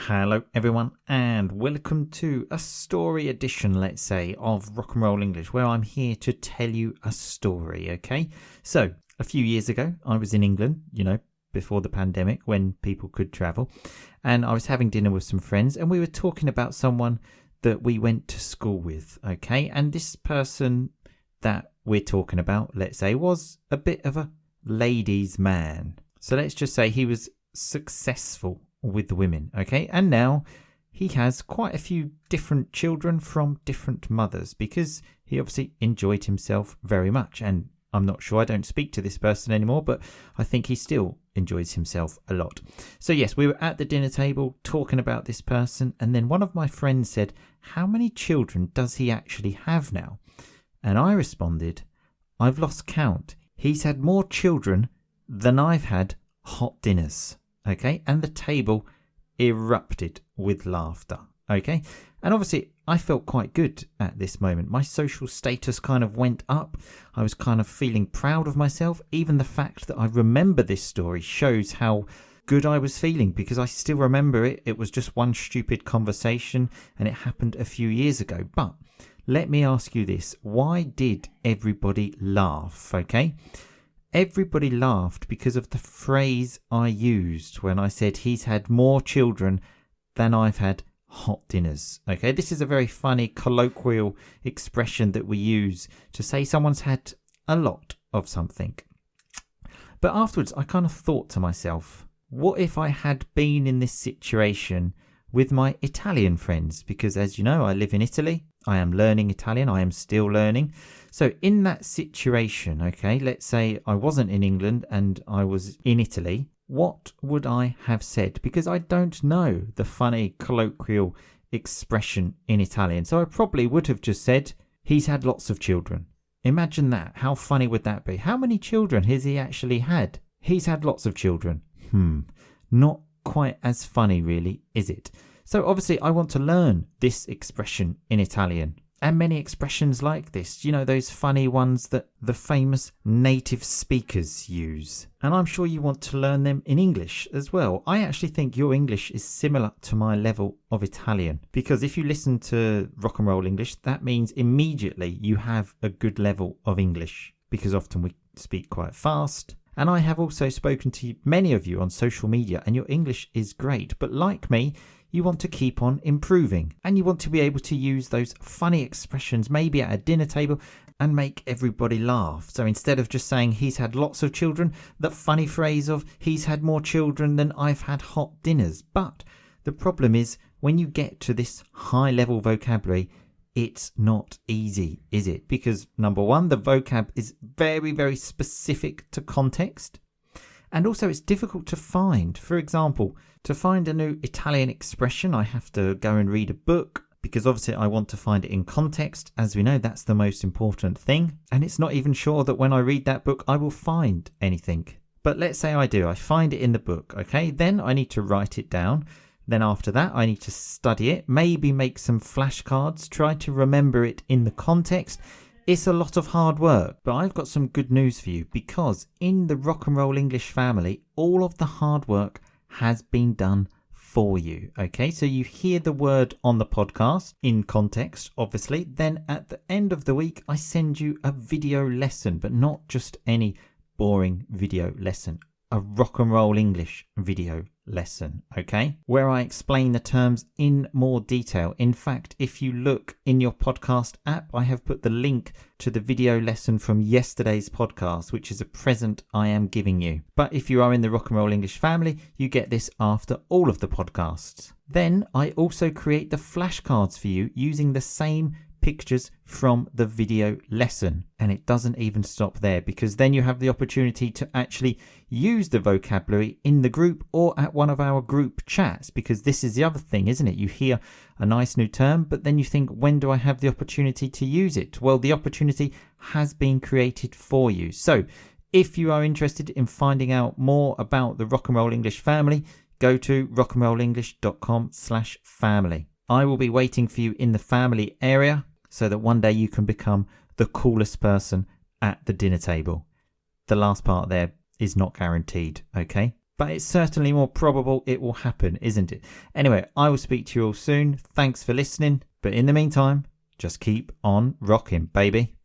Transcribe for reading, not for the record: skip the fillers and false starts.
Hello everyone and welcome to a story edition, let's say, of Rock and Roll English, where I'm here to tell you a story, okay? So, a few years ago, I was in England, before the pandemic, when people could travel, and I was having dinner with some friends, and we were talking about someone that we went to school with, okay? And this person that we're talking about, let's say, was a bit of a ladies' man. So let's just say he was successful with the women, okay? And now he has quite a few different children from different mothers because he obviously enjoyed himself very much. And I'm not sure, I don't speak to this person anymore, but I think he still enjoys himself a lot. So yes, we were at the dinner table talking about this person, and then one of my friends said, how many children does he actually have now? And I responded, I've lost count. He's had more children than I've had hot dinners. Okay, and the table erupted with laughter. Okay, and obviously I felt quite good at this moment. My social status kind of went up. I was kind of feeling proud of myself. Even the fact that I remember this story shows how good I was feeling, because I still remember it. It was just one stupid conversation and it happened a few years ago. But let me ask you this. Why did everybody laugh? Okay. Everybody laughed because of the phrase I used when I said he's had more children than I've had hot dinners. Okay, this is a very funny colloquial expression that we use to say someone's had a lot of something. But afterwards, I kind of thought to myself, what if I had been in this situation with my Italian friends? Because as you know, I live in Italy. I am learning Italian. I am still learning. So in that situation, okay, let's say I wasn't in England and I was in Italy, what would I have said? Because I don't know the funny colloquial expression in Italian. So I probably would have just said, he's had lots of children. Imagine that. How funny would that be? How many children has he actually had? He's had lots of children. Not quite as funny really, is it? So obviously I want to learn this expression in Italian and many expressions like this, those funny ones that the famous native speakers use. And I'm sure you want to learn them in English as well. I actually think your English is similar to my level of Italian, because if you listen to Rock and Roll English, that means immediately you have a good level of English, because often we speak quite fast. And I have also spoken to many of you on social media, and your English is great. But like me, you want to keep on improving, and you want to be able to use those funny expressions maybe at a dinner table and make everybody laugh. So instead of just saying he's had lots of children, the funny phrase of he's had more children than I've had hot dinners. But the problem is when you get to this high level vocabulary, it's not easy, is it? Because number one, the vocab is very, very specific to context. And also it's difficult to find. For example, to find a new Italian expression, I have to go and read a book, because obviously I want to find it in context. As we know, that's the most important thing. And it's not even sure that when I read that book, I will find anything. But let's say I do. I find it in the book, okay? Then I need to write it down. Then after that, I need to study it, maybe make some flashcards, try to remember it in the context. It's a lot of hard work, but I've got some good news for you, because in the Rock and Roll English family, all of the hard work has been done for you. Okay, so you hear the word on the podcast in context, obviously. Then at the end of the week, I send you a video lesson, but not just any boring video lesson. A Rock and Roll English video lesson, okay, where I explain the terms in more detail. In fact, if you look in your podcast app, I have put the link to the video lesson from yesterday's podcast, which is a present I am giving you. But if you are in the Rock and Roll English family, you get this after all of the podcasts. Then I also create the flashcards for you using the same pictures from the video lesson. And it doesn't even stop there, because then you have the opportunity to actually use the vocabulary in the group or at one of our group chats, because this is the other thing, isn't it? You hear a nice new term, but then you think, when do I have the opportunity to use it? Well, the opportunity has been created for you. So if you are interested in finding out more about the Rock and Roll English family, go to rockandrollenglish.com/family. I will be waiting for you in the family area so that one day you can become the coolest person at the dinner table. The last part there is not guaranteed, okay? but it's certainly more probable it will happen, isn't it? Anyway, I will speak to you all soon. Thanks for listening. But in the meantime, just keep on rocking, baby.